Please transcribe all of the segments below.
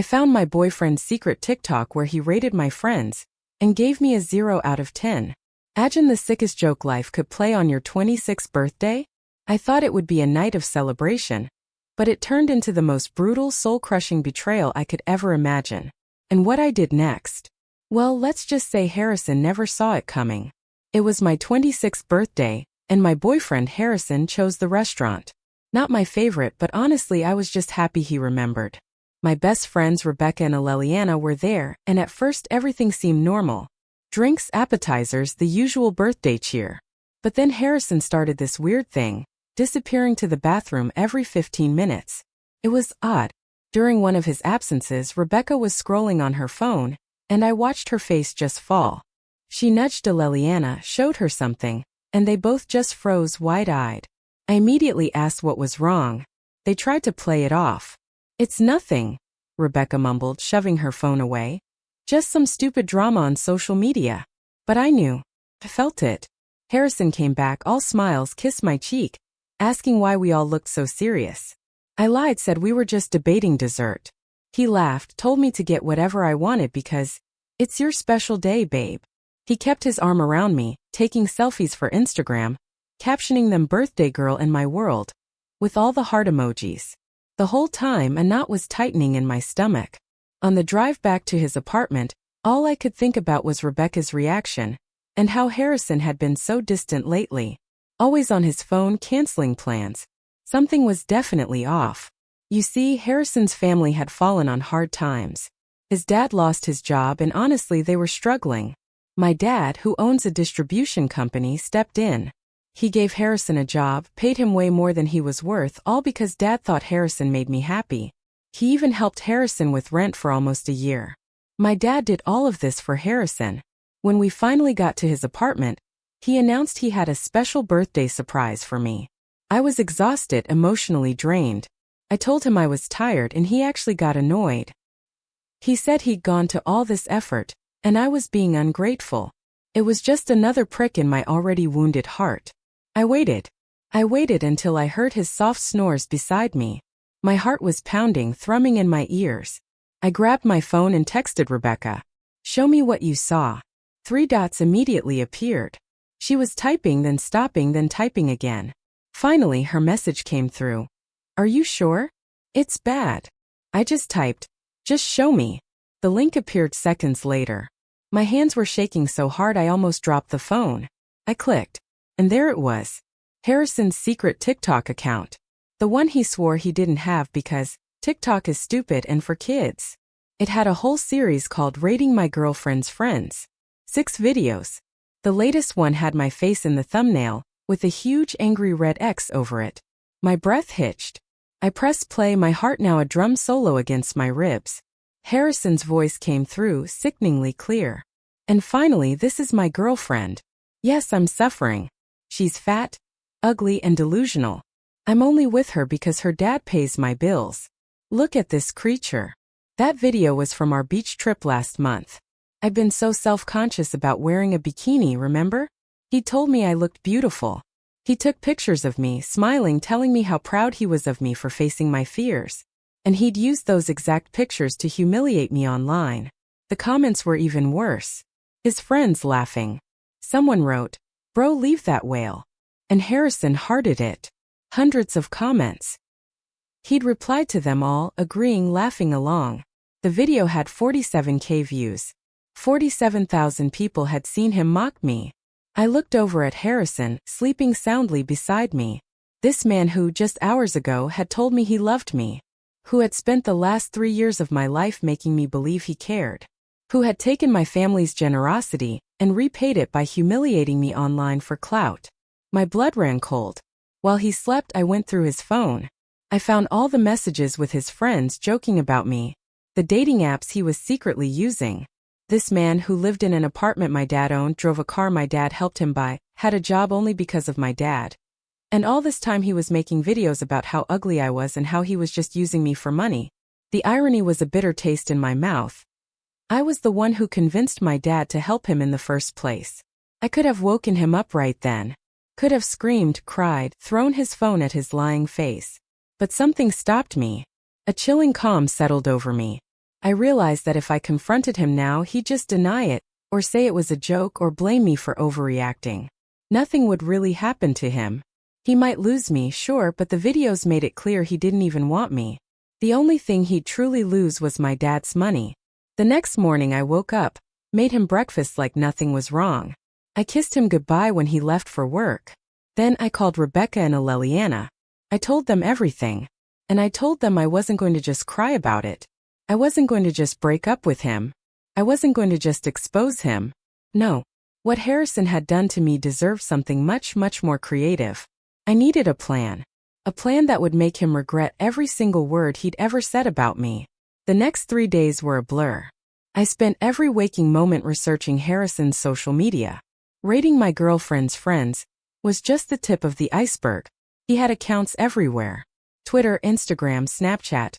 I found my boyfriend's secret TikTok where he rated my friends and gave me a 0 out of 10. Imagine the sickest joke life could play on your 26th birthday? I thought it would be a night of celebration, but it turned into the most brutal, soul-crushing betrayal I could ever imagine. And what I did next? Well, let's just say Harrison never saw it coming. It was my 26th birthday, and my boyfriend Harrison chose the restaurant. Not my favorite, but honestly I was just happy he remembered. My best friends Rebecca and Aleliana were there, and at first everything seemed normal. Drinks, appetizers, the usual birthday cheer. But then Harrison started this weird thing, disappearing to the bathroom every 15 minutes. It was odd. During one of his absences, Rebecca was scrolling on her phone, and I watched her face just fall. She nudged Aleliana, showed her something, and they both just froze wide-eyed. I immediately asked what was wrong. They tried to play it off. "It's nothing," Rebecca mumbled, shoving her phone away. "Just some stupid drama on social media." But I knew. I felt it. Harrison came back, all smiles, kissed my cheek, asking why we all looked so serious. I lied, said we were just debating dessert. He laughed, told me to get whatever I wanted because it's your special day, babe. He kept his arm around me, taking selfies for Instagram, captioning them "birthday girl in my world," with all the heart emojis. The whole time a knot was tightening in my stomach. On the drive back to his apartment, all I could think about was Rebecca's reaction, and how Harrison had been so distant lately. Always on his phone, canceling plans. Something was definitely off. You see, Harrison's family had fallen on hard times. His dad lost his job and honestly they were struggling. My dad, who owns a distribution company, stepped in. He gave Harrison a job, paid him way more than he was worth, all because Dad thought Harrison made me happy. He even helped Harrison with rent for almost a year. My dad did all of this for Harrison. When we finally got to his apartment, he announced he had a special birthday surprise for me. I was exhausted, emotionally drained. I told him I was tired and he actually got annoyed. He said he'd gone to all this effort, and I was being ungrateful. It was just another prick in my already wounded heart. I waited. I waited until I heard his soft snores beside me. My heart was pounding, thrumming in my ears. I grabbed my phone and texted Rebecca. "Show me what you saw." 3 dots immediately appeared. She was typing, then stopping, then typing again. Finally, her message came through. "Are you sure? It's bad." I just typed, "Just show me." The link appeared seconds later. My hands were shaking so hard I almost dropped the phone. I clicked. And there it was. Harrison's secret TikTok account. The one he swore he didn't have because TikTok is stupid and for kids. It had a whole series called Rating My Girlfriend's Friends. 6 videos. The latest one had my face in the thumbnail, with a huge angry red X over it. My breath hitched. I pressed play, my heart now a drum solo against my ribs. Harrison's voice came through, sickeningly clear. "And finally, this is my girlfriend. Yes, I'm suffering. She's fat, ugly, and delusional. I'm only with her because her dad pays my bills. Look at this creature." That video was from our beach trip last month. I'd been so self-conscious about wearing a bikini, remember? He told me I looked beautiful. He took pictures of me, smiling, telling me how proud he was of me for facing my fears. And he'd used those exact pictures to humiliate me online. The comments were even worse. His friends laughing. Someone wrote, "Bro, leave that whale." And Harrison hearted it. Hundreds of comments. He'd replied to them all, agreeing, laughing along. The video had 47K views. 47,000 people had seen him mock me. I looked over at Harrison, sleeping soundly beside me. This man who, just hours ago, had told me he loved me. Who had spent the last 3 years of my life making me believe he cared. Who had taken my family's generosity and repaid it by humiliating me online for clout. My blood ran cold. While he slept, I went through his phone. I found all the messages with his friends joking about me. The dating apps he was secretly using. This man who lived in an apartment my dad owned, drove a car my dad helped him buy, had a job only because of my dad. And all this time he was making videos about how ugly I was and how he was just using me for money. The irony was a bitter taste in my mouth. I was the one who convinced my dad to help him in the first place. I could have woken him up right then. Could have screamed, cried, thrown his phone at his lying face. But something stopped me. A chilling calm settled over me. I realized that if I confronted him now, he'd just deny it, or say it was a joke or blame me for overreacting. Nothing would really happen to him. He might lose me, sure, but the videos made it clear he didn't even want me. The only thing he'd truly lose was my dad's money. The next morning I woke up, made him breakfast like nothing was wrong. I kissed him goodbye when he left for work. Then I called Rebecca and Aleliana. I told them everything. And I told them I wasn't going to just cry about it. I wasn't going to just break up with him. I wasn't going to just expose him. No. What Harrison had done to me deserved something much, much more creative. I needed a plan. A plan that would make him regret every single word he'd ever said about me. The next 3 days were a blur. I spent every waking moment researching Harrison's social media. Rating my girlfriend's friends was just the tip of the iceberg. He had accounts everywhere. Twitter, Instagram, Snapchat.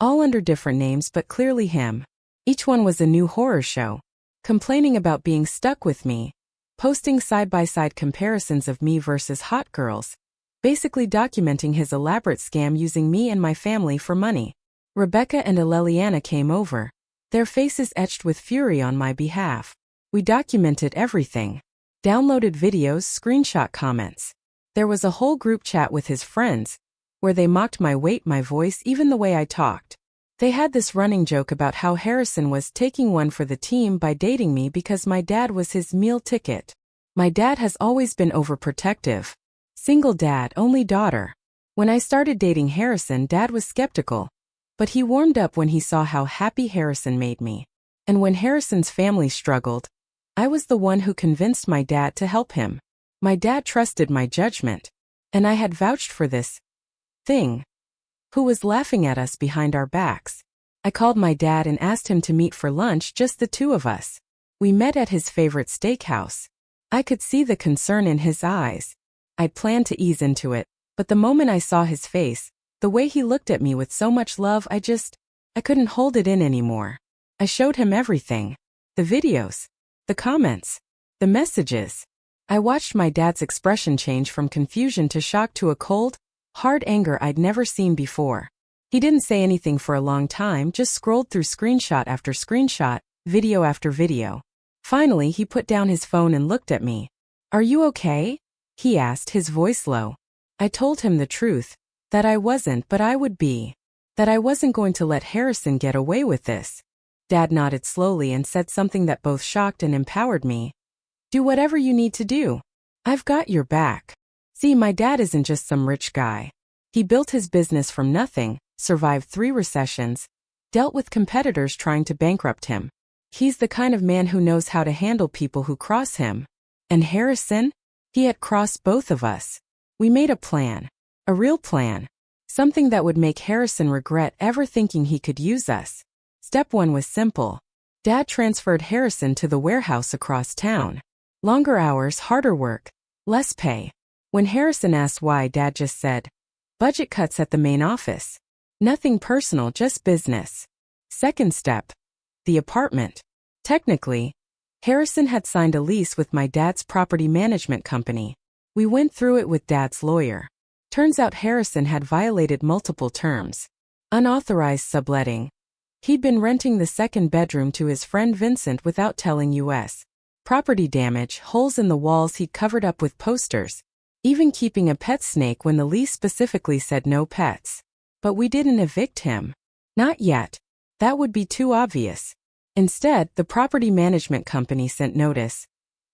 All under different names but clearly him. Each one was a new horror show. Complaining about being stuck with me. Posting side-by-side comparisons of me versus hot girls. Basically documenting his elaborate scam using me and my family for money. Rebecca and Aleliana came over. Their faces etched with fury on my behalf. We documented everything. Downloaded videos, screenshot comments. There was a whole group chat with his friends, where they mocked my weight, my voice, even the way I talked. They had this running joke about how Harrison was taking one for the team by dating me because my dad was his meal ticket. My dad has always been overprotective. Single dad, only daughter. When I started dating Harrison, Dad was skeptical. But he warmed up when he saw how happy Harrison made me. And when Harrison's family struggled, I was the one who convinced my dad to help him. My dad trusted my judgment. And I had vouched for this thing. Who was laughing at us behind our backs. I called my dad and asked him to meet for lunch, just the two of us. We met at his favorite steakhouse. I could see the concern in his eyes. I'd planned to ease into it, but the moment I saw his face, the way he looked at me with so much love, I couldn't hold it in anymore. I showed him everything. The videos. The comments. The messages. I watched my dad's expression change from confusion to shock to a cold, hard anger I'd never seen before. He didn't say anything for a long time, just scrolled through screenshot after screenshot, video after video. Finally, he put down his phone and looked at me. "Are you okay?" he asked, his voice low. I told him the truth. That I wasn't, but I would be. That I wasn't going to let Harrison get away with this. Dad nodded slowly and said something that both shocked and empowered me. "Do whatever you need to do. I've got your back." See, my dad isn't just some rich guy. He built his business from nothing, survived 3 recessions, dealt with competitors trying to bankrupt him. He's the kind of man who knows how to handle people who cross him. And Harrison? He had crossed both of us. We made a plan. A real plan. Something that would make Harrison regret ever thinking he could use us. Step 1 was simple. Dad transferred Harrison to the warehouse across town. Longer hours, harder work, less pay. When Harrison asked why, Dad just said, "Budget cuts at the main office." Nothing personal, just business. Second step. The apartment. Technically, Harrison had signed a lease with my dad's property management company. We went through it with Dad's lawyer. Turns out Harrison had violated multiple terms. Unauthorized subletting. He'd been renting the second bedroom to his friend Vincent without telling us. Property damage, holes in the walls he'd covered up with posters. Even keeping a pet snake when the lease specifically said no pets. But we didn't evict him. Not yet. That would be too obvious. Instead, the property management company sent notice.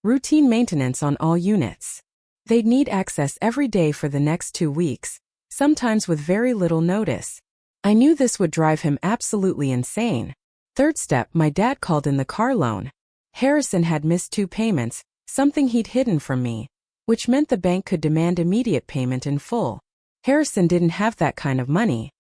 Routine maintenance on all units. They'd need access every day for the next 2 weeks, sometimes with very little notice. I knew this would drive him absolutely insane. Third step, my dad called in the car loan. Harrison had missed 2 payments, something he'd hidden from me, which meant the bank could demand immediate payment in full. Harrison didn't have that kind of money.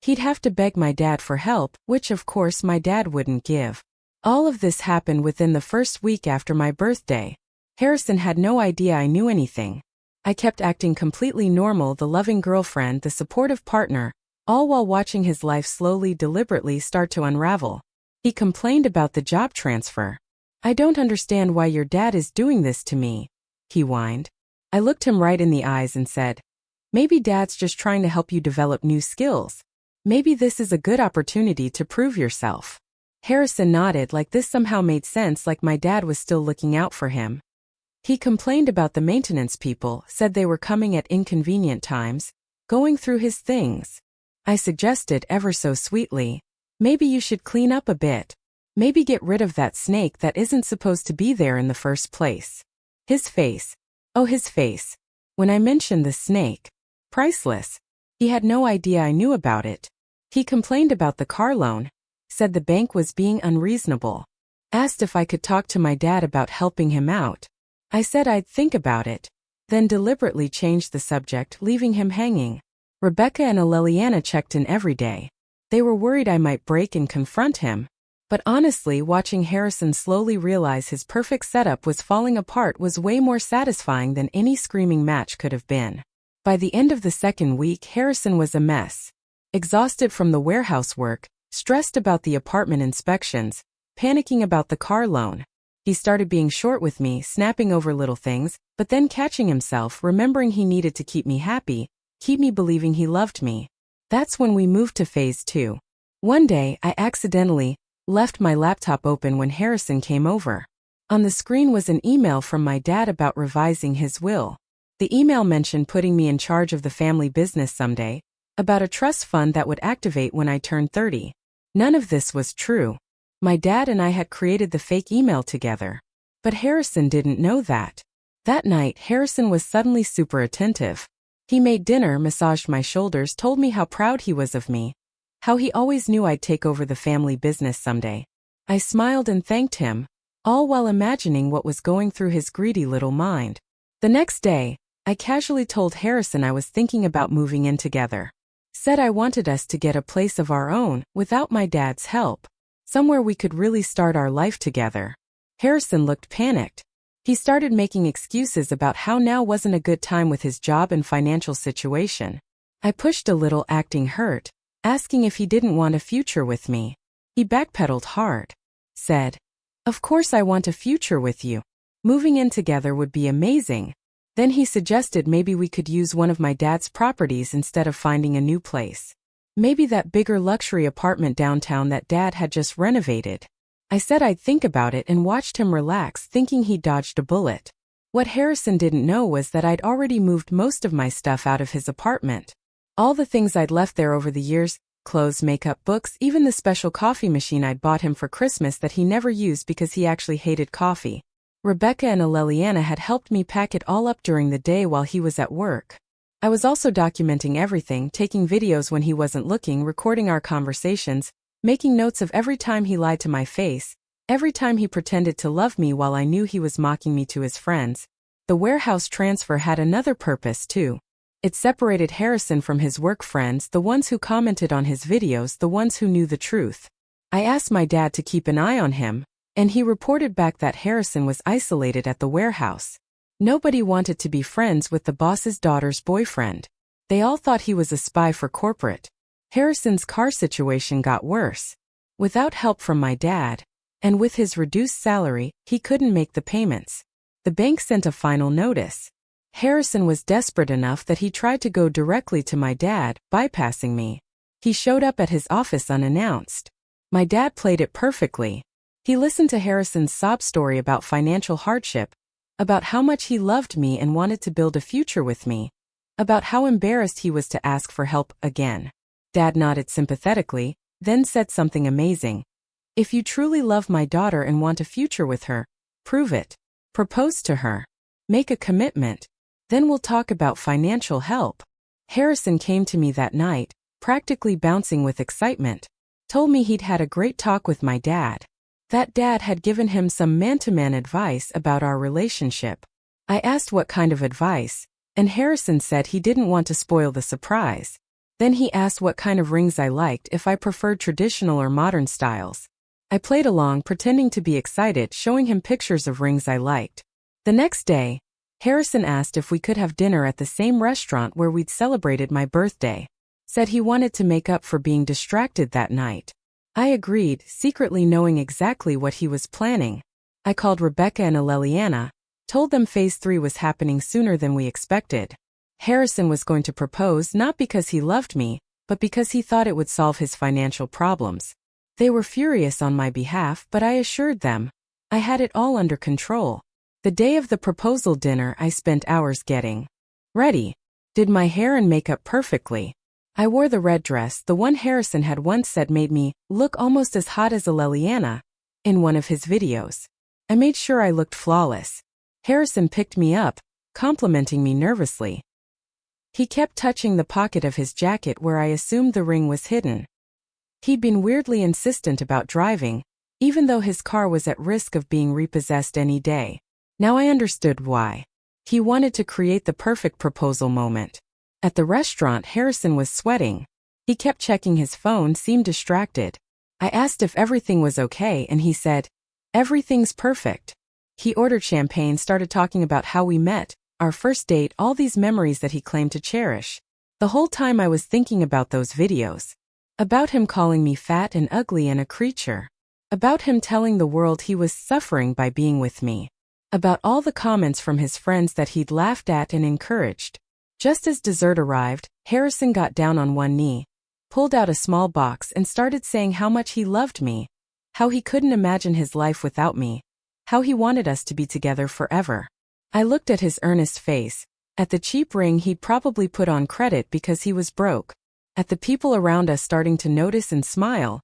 He'd have to beg my dad for help, which of course my dad wouldn't give. All of this happened within the first week after my birthday. Harrison had no idea I knew anything. I kept acting completely normal, the loving girlfriend, the supportive partner, all while watching his life slowly, deliberately start to unravel. He complained about the job transfer. "I don't understand why your dad is doing this to me," he whined. I looked him right in the eyes and said, "Maybe Dad's just trying to help you develop new skills. Maybe this is a good opportunity to prove yourself. Harrison nodded like this somehow made sense, like my dad was still looking out for him. He complained about the maintenance people, said they were coming at inconvenient times, going through his things. I suggested ever so sweetly, maybe you should clean up a bit. Maybe get rid of that snake that isn't supposed to be there in the first place. His face. Oh, his face. When I mentioned the snake. Priceless. He had no idea I knew about it. He complained about the car loan. Said the bank was being unreasonable. Asked if I could talk to my dad about helping him out. I said I'd think about it. Then deliberately changed the subject, leaving him hanging. Rebecca and Aleliana checked in every day. They were worried I might break and confront him. But honestly, watching Harrison slowly realize his perfect setup was falling apart was way more satisfying than any screaming match could have been. By the end of the second week, Harrison was a mess. Exhausted from the warehouse work, stressed about the apartment inspections, panicking about the car loan. He started being short with me, snapping over little things, but then catching himself, remembering he needed to keep me happy, keep me believing he loved me. That's when we moved to phase 2. One day, I accidentally left my laptop open when Harrison came over. On the screen was an email from my dad about revising his will. The email mentioned putting me in charge of the family business someday, about a trust fund that would activate when I turned 30. None of this was true. My dad and I had created the fake email together. But Harrison didn't know that. That night, Harrison was suddenly super attentive. He made dinner, massaged my shoulders, told me how proud he was of me, how he always knew I'd take over the family business someday. I smiled and thanked him, all while imagining what was going through his greedy little mind. The next day, I casually told Harrison I was thinking about moving in together. Said I wanted us to get a place of our own, without my dad's help. Somewhere we could really start our life together. Harrison looked panicked. He started making excuses about how now wasn't a good time with his job and financial situation. I pushed a little, acting hurt, asking if he didn't want a future with me. He backpedaled hard. Said, "Of course I want a future with you. Moving in together would be amazing." Then he suggested maybe we could use one of my dad's properties instead of finding a new place. Maybe that bigger luxury apartment downtown that dad had just renovated. I said I'd think about it and watched him relax, thinking he dodged a bullet. What Harrison didn't know was that I'd already moved most of my stuff out of his apartment. All the things I'd left there over the years, clothes, makeup, books, even the special coffee machine I'd bought him for Christmas that he never used because he actually hated coffee. Rebecca and Aleliana had helped me pack it all up during the day while he was at work. I was also documenting everything, taking videos when he wasn't looking, recording our conversations, making notes of every time he lied to my face, every time he pretended to love me while I knew he was mocking me to his friends. The warehouse transfer had another purpose too. It separated Harrison from his work friends, the ones who commented on his videos, the ones who knew the truth. I asked my dad to keep an eye on him, and he reported back that Harrison was isolated at the warehouse. Nobody wanted to be friends with the boss's daughter's boyfriend. They all thought he was a spy for corporate. Harrison's car situation got worse. Without help from my dad, and with his reduced salary, he couldn't make the payments. The bank sent a final notice. Harrison was desperate enough that he tried to go directly to my dad, bypassing me. He showed up at his office unannounced. My dad played it perfectly. He listened to Harrison's sob story about financial hardship, about how much he loved me and wanted to build a future with me, about how embarrassed he was to ask for help again. Dad nodded sympathetically, then said something amazing. "If you truly love my daughter and want a future with her, prove it. Propose to her. Make a commitment. Then we'll talk about financial help." Harrison came to me that night, practically bouncing with excitement. Told me he'd had a great talk with my dad. That dad had given him some man-to-man advice about our relationship. I asked what kind of advice, and Harrison said he didn't want to spoil the surprise. Then he asked what kind of rings I liked, if I preferred traditional or modern styles. I played along, pretending to be excited, showing him pictures of rings I liked. The next day, Harrison asked if we could have dinner at the same restaurant where we'd celebrated my birthday. Said he wanted to make up for being distracted that night. I agreed, secretly knowing exactly what he was planning. I called Rebecca and Aleliana, told them phase 3 was happening sooner than we expected. Harrison was going to propose not because he loved me, but because he thought it would solve his financial problems. They were furious on my behalf, but I assured them I had it all under control. The day of the proposal dinner, I spent hours getting ready. Did my hair and makeup perfectly. I wore the red dress, the one Harrison had once said made me look almost as hot as a Leliana in one of his videos. I made sure I looked flawless. Harrison picked me up, complimenting me nervously. He kept touching the pocket of his jacket where I assumed the ring was hidden. He'd been weirdly insistent about driving, even though his car was at risk of being repossessed any day. Now I understood why. He wanted to create the perfect proposal moment. At the restaurant, Harrison was sweating. He kept checking his phone, seemed distracted. I asked if everything was okay, and he said, "Everything's perfect." He ordered champagne, started talking about how we met, our first date, all these memories that he claimed to cherish. The whole time I was thinking about those videos. About him calling me fat and ugly and a creature. About him telling the world he was suffering by being with me. About all the comments from his friends that he'd laughed at and encouraged. Just as dessert arrived, Harrison got down on one knee, pulled out a small box and started saying how much he loved me, how he couldn't imagine his life without me, how he wanted us to be together forever. I looked at his earnest face, at the cheap ring he'd probably put on credit because he was broke, at the people around us starting to notice and smile,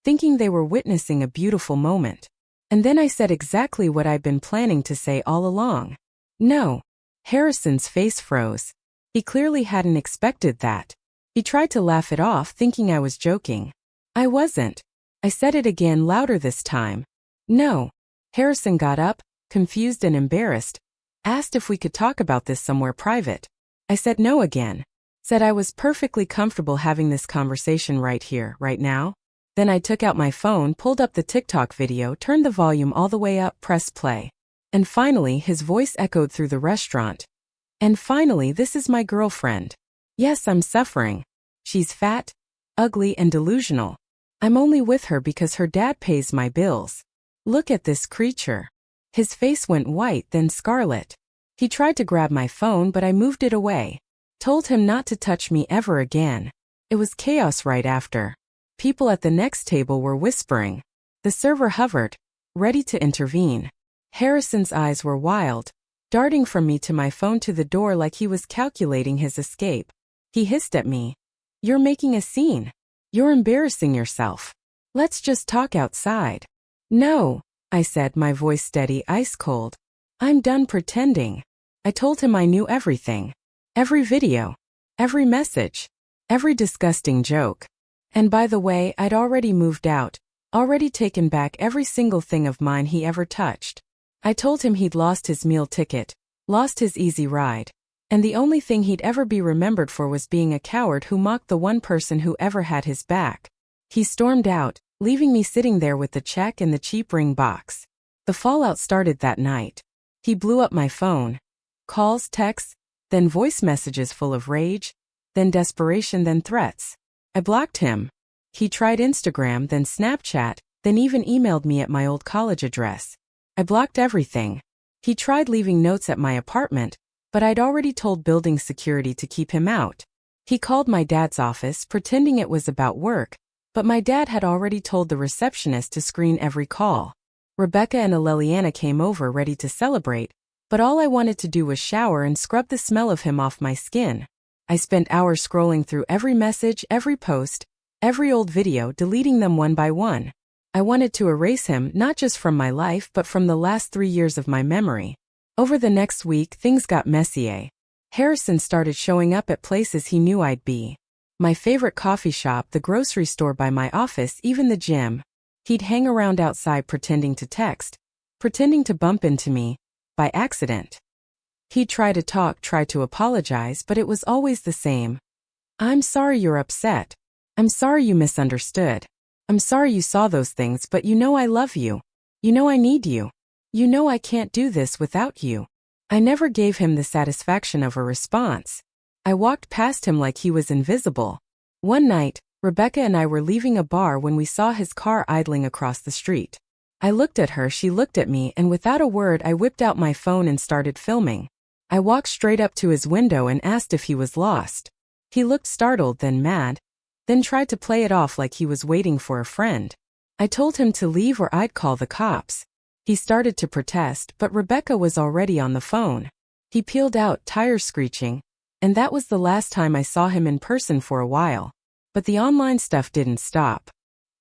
thinking they were witnessing a beautiful moment. And then I said exactly what I'd been planning to say all along. No. Harrison's face froze. He clearly hadn't expected that. He tried to laugh it off, thinking I was joking. I wasn't. I said it again, louder this time. No. Harrison got up, confused and embarrassed, asked if we could talk about this somewhere private. I said no again. Said I was perfectly comfortable having this conversation right here, right now. Then I took out my phone, pulled up the TikTok video, turned the volume all the way up, pressed play. And finally, his voice echoed through the restaurant. And finally, this is my girlfriend. Yes, I'm suffering. She's fat, ugly, and delusional. I'm only with her because her dad pays my bills. Look at this creature. His face went white, then scarlet. He tried to grab my phone, but I moved it away. Told him not to touch me ever again. It was chaos right after. People at the next table were whispering. The server hovered, ready to intervene. Harrison's eyes were wild, darting from me to my phone to the door like he was calculating his escape. He hissed at me. "You're making a scene. You're embarrassing yourself. Let's just talk outside." "No," I said, my voice steady, ice cold. "I'm done pretending." I told him I knew everything. Every video. Every message. Every disgusting joke. And by the way, I'd already moved out, already taken back every single thing of mine he ever touched. I told him he'd lost his meal ticket, lost his easy ride, and the only thing he'd ever be remembered for was being a coward who mocked the one person who ever had his back. He stormed out, leaving me sitting there with the check and the cheap ring box. The fallout started that night. He blew up my phone. Calls, texts, then voice messages full of rage, then desperation, then threats. I blocked him. He tried Instagram, then Snapchat, then even emailed me at my old college address. I blocked everything. He tried leaving notes at my apartment, but I'd already told building security to keep him out. He called my dad's office, pretending it was about work, but my dad had already told the receptionist to screen every call. Rebecca and Leliana came over ready to celebrate, but all I wanted to do was shower and scrub the smell of him off my skin. I spent hours scrolling through every message, every post, every old video, deleting them one by one. I wanted to erase him not just from my life but from the last 3 years of my memory. Over the next week, things got messy. Harrison started showing up at places he knew I'd be. My favorite coffee shop, the grocery store by my office, even the gym. He'd hang around outside pretending to text, pretending to bump into me, by accident. He'd try to talk, try to apologize, but it was always the same. "I'm sorry you're upset. I'm sorry you misunderstood. I'm sorry you saw those things, but you know I love you. You know I need you. You know I can't do this without you." I never gave him the satisfaction of a response. I walked past him like he was invisible. One night, Rebecca and I were leaving a bar when we saw his car idling across the street. I looked at her, she looked at me, and without a word I whipped out my phone and started filming. I walked straight up to his window and asked if he was lost. He looked startled, then mad, then tried to play it off like he was waiting for a friend. I told him to leave or I'd call the cops. He started to protest, but Rebecca was already on the phone. He peeled out, tires screeching, and that was the last time I saw him in person for a while. But the online stuff didn't stop.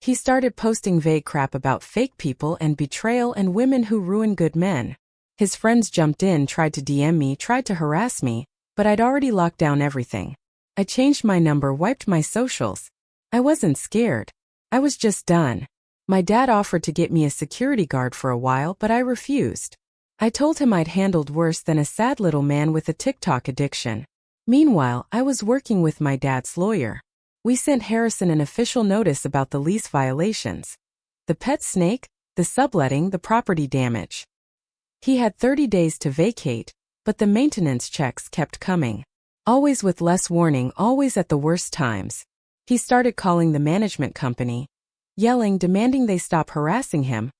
He started posting vague crap about fake people and betrayal and women who ruin good men. His friends jumped in, tried to DM me, tried to harass me, but I'd already locked down everything. I changed my number, wiped my socials. I wasn't scared. I was just done. My dad offered to get me a security guard for a while, but I refused. I told him I'd handled worse than a sad little man with a TikTok addiction. Meanwhile, I was working with my dad's lawyer. We sent Harrison an official notice about the lease violations. The pet snake, the subletting, the property damage. He had 30 days to vacate, but the maintenance checks kept coming. Always with less warning, always at the worst times. He started calling the management company, yelling, demanding they stop harassing him,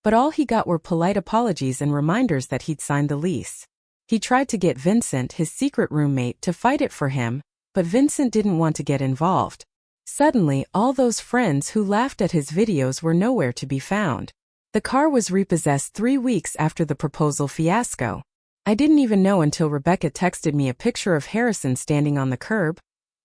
but all he got were polite apologies and reminders that he'd signed the lease. He tried to get Vincent, his secret roommate, to fight it for him, but Vincent didn't want to get involved. Suddenly, all those friends who laughed at his videos were nowhere to be found. The car was repossessed 3 weeks after the proposal fiasco. I didn't even know until Rebecca texted me a picture of Harrison standing on the curb,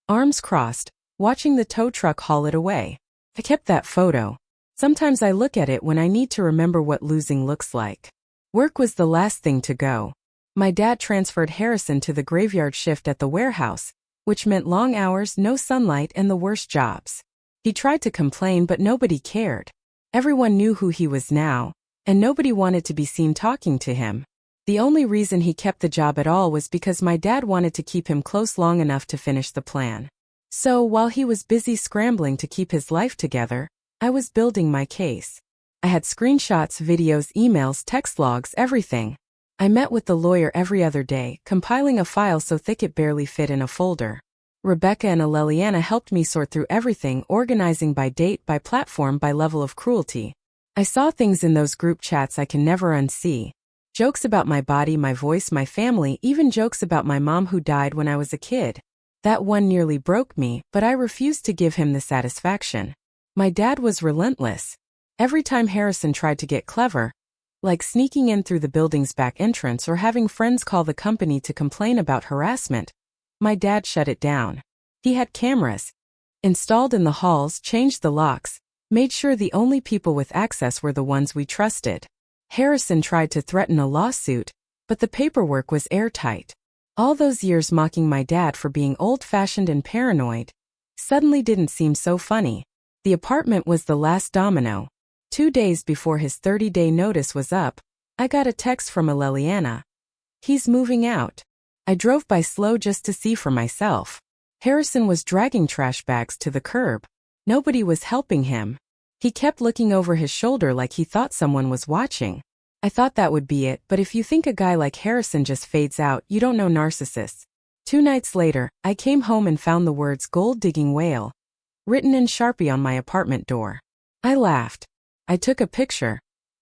arms crossed, watching the tow truck haul it away. I kept that photo. Sometimes I look at it when I need to remember what losing looks like. Work was the last thing to go. My dad transferred Harrison to the graveyard shift at the warehouse, which meant long hours, no sunlight, and the worst jobs. He tried to complain, but nobody cared. Everyone knew who he was now, and nobody wanted to be seen talking to him. The only reason he kept the job at all was because my dad wanted to keep him close long enough to finish the plan. So, while he was busy scrambling to keep his life together, I was building my case. I had screenshots, videos, emails, text logs, everything. I met with the lawyer every other day, compiling a file so thick it barely fit in a folder. Rebecca and Aleliana helped me sort through everything, organizing by date, by platform, by level of cruelty. I saw things in those group chats I can never unsee. Jokes about my body, my voice, my family, even jokes about my mom who died when I was a kid. That one nearly broke me, but I refused to give him the satisfaction. My dad was relentless. Every time Harrison tried to get clever, like sneaking in through the building's back entrance or having friends call the company to complain about harassment, my dad shut it down. He had cameras installed in the halls, changed the locks, made sure the only people with access were the ones we trusted. Harrison tried to threaten a lawsuit, but the paperwork was airtight. All those years mocking my dad for being old-fashioned and paranoid suddenly didn't seem so funny. The apartment was the last domino. 2 days before his 30-day notice was up, I got a text from Aleliana. He's moving out. I drove by slow just to see for myself. Harrison was dragging trash bags to the curb. Nobody was helping him. He kept looking over his shoulder like he thought someone was watching. I thought that would be it, but if you think a guy like Harrison just fades out, you don't know narcissists. 2 nights later, I came home and found the words "gold-digging whale" written in Sharpie on my apartment door. I laughed. I took a picture,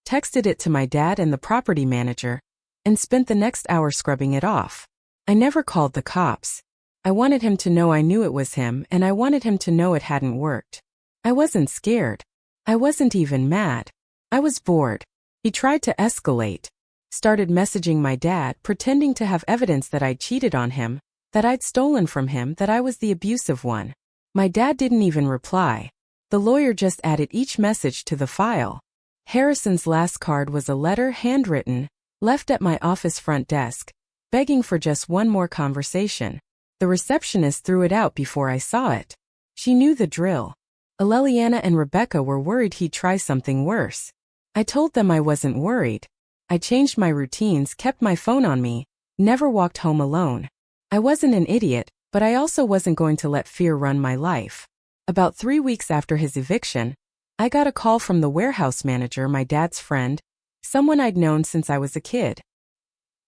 texted it to my dad and the property manager, and spent the next hour scrubbing it off. I never called the cops. I wanted him to know I knew it was him, and I wanted him to know it hadn't worked. I wasn't scared. I wasn't even mad. I was bored. He tried to escalate. Started messaging my dad, pretending to have evidence that I'd cheated on him, that I'd stolen from him, that I was the abusive one. My dad didn't even reply. The lawyer just added each message to the file. Harrison's last card was a letter, handwritten, left at my office front desk, begging for just one more conversation. The receptionist threw it out before I saw it. She knew the drill. Aleliana and Rebecca were worried he'd try something worse. I told them I wasn't worried. I changed my routines, kept my phone on me, never walked home alone. I wasn't an idiot, but I also wasn't going to let fear run my life. About 3 weeks after his eviction, I got a call from the warehouse manager, my dad's friend, someone I'd known since I was a kid.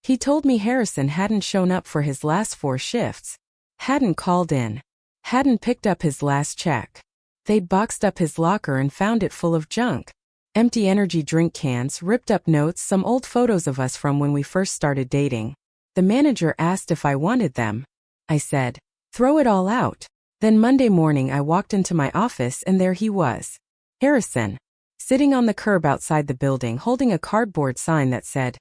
He told me Harrison hadn't shown up for his last 4 shifts, hadn't called in, hadn't picked up his last check. They'd boxed up his locker and found it full of junk. Empty energy drink cans, ripped up notes, some old photos of us from when we first started dating. The manager asked if I wanted them. I said, "Throw it all out." Then Monday morning I walked into my office and there he was. Harrison. Sitting on the curb outside the building holding a cardboard sign that said,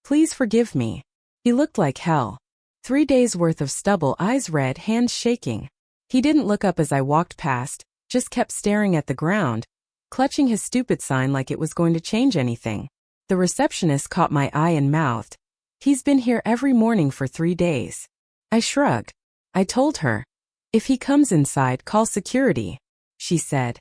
"Please forgive me." He looked like hell. 3 days worth of stubble, eyes red, hands shaking. He didn't look up as I walked past, just kept staring at the ground, clutching his stupid sign like it was going to change anything. The receptionist caught my eye and mouthed, "He's been here every morning for 3 days." I shrugged. I told her, "If he comes inside, call security." She said,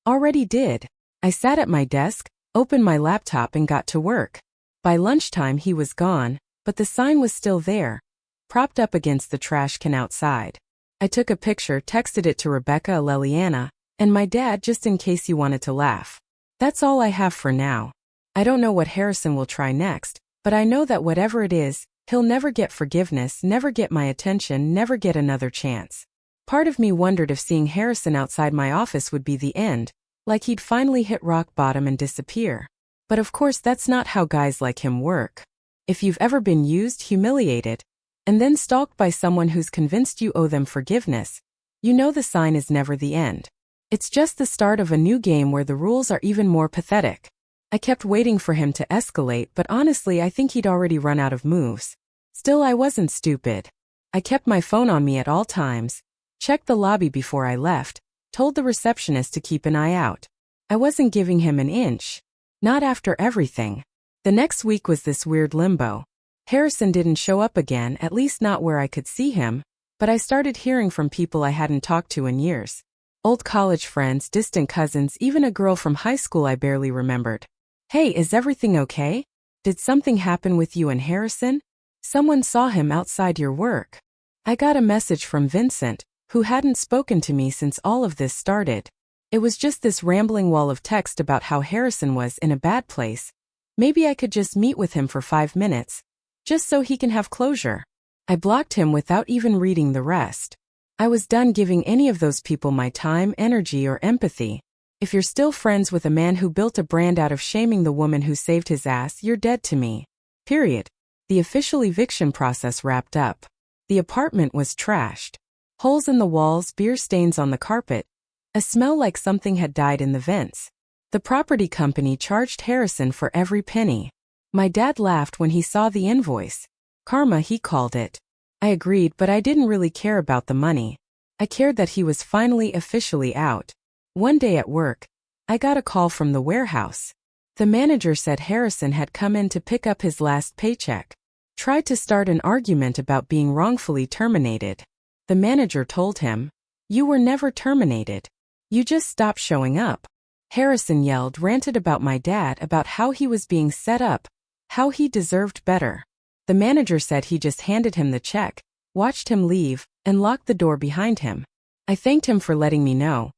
"Already did." I sat at my desk, opened my laptop and got to work. By lunchtime he was gone, but the sign was still there, propped up against the trash can outside. I took a picture, texted it to Rebecca, Leliana, and my dad just in case he wanted to laugh. That's all I have for now. I don't know what Harrison will try next, but I know that whatever it is, he'll never get forgiveness, never get my attention, never get another chance. Part of me wondered if seeing Harrison outside my office would be the end, like he'd finally hit rock bottom and disappear. But of course that's not how guys like him work. If you've ever been used, humiliated, and then stalked by someone who's convinced you owe them forgiveness, you know the sign is never the end. It's just the start of a new game where the rules are even more pathetic. I kept waiting for him to escalate, but honestly I think he'd already run out of moves. Still, I wasn't stupid. I kept my phone on me at all times, checked the lobby before I left, told the receptionist to keep an eye out. I wasn't giving him an inch. Not after everything. The next week was this weird limbo. Harrison didn't show up again, at least not where I could see him, but I started hearing from people I hadn't talked to in years. Old college friends, distant cousins, even a girl from high school I barely remembered. "Hey, is everything okay? Did something happen with you and Harrison? Someone saw him outside your work." I got a message from Vincent, who hadn't spoken to me since all of this started. It was just this rambling wall of text about how Harrison was in a bad place. Maybe I could just meet with him for 5 minutes, just so he can have closure. I blocked him without even reading the rest. I was done giving any of those people my time, energy, or empathy. If you're still friends with a man who built a brand out of shaming the woman who saved his ass, you're dead to me. Period. The official eviction process wrapped up. The apartment was trashed. Holes in the walls, beer stains on the carpet, a smell like something had died in the vents. The property company charged Harrison for every penny. My dad laughed when he saw the invoice. Karma, he called it. I agreed, but I didn't really care about the money. I cared that he was finally officially out. One day at work, I got a call from the warehouse. The manager said Harrison had come in to pick up his last paycheck. Tried to start an argument about being wrongfully terminated. The manager told him, "You were never terminated. You just stopped showing up." Harrison yelled, ranted about my dad, about how he was being set up, how he deserved better. The manager said he just handed him the check, watched him leave, and locked the door behind him. I thanked him for letting me know.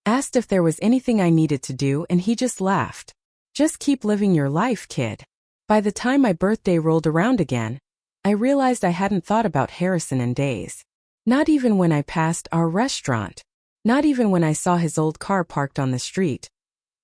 Asked if there was anything I needed to do and he just laughed. "Just keep living your life, kid." By the time my birthday rolled around again, I realized I hadn't thought about Harrison in days. Not even when I passed our restaurant. Not even when I saw his old car parked on the street.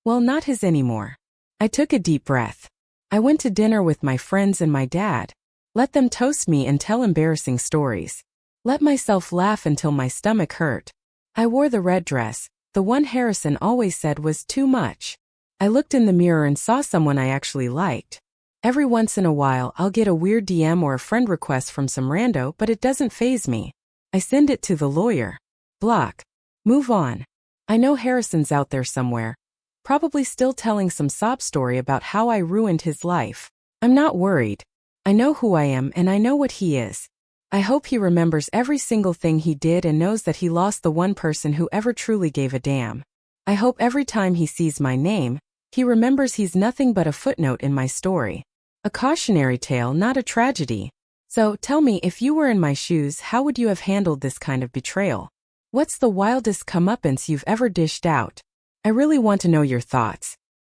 Well, not his anymore. I took a deep breath. I went to dinner with my friends and my dad. Let them toast me and tell embarrassing stories. Let myself laugh until my stomach hurt. I wore the red dress, the one Harrison always said was too much. I looked in the mirror and saw someone I actually liked. Every once in a while I'll get a weird DM or a friend request from some rando, but it doesn't faze me. I send it to the lawyer. Block. Move on. I know Harrison's out there somewhere, probably still telling some sob story about how I ruined his life. I'm not worried. I know who I am and I know what he is. I hope he remembers every single thing he did and knows that he lost the one person who ever truly gave a damn. I hope every time he sees my name, he remembers he's nothing but a footnote in my story. A cautionary tale, not a tragedy. So, tell me, if you were in my shoes, how would you have handled this kind of betrayal? What's the wildest comeuppance you've ever dished out? I really want to know your thoughts.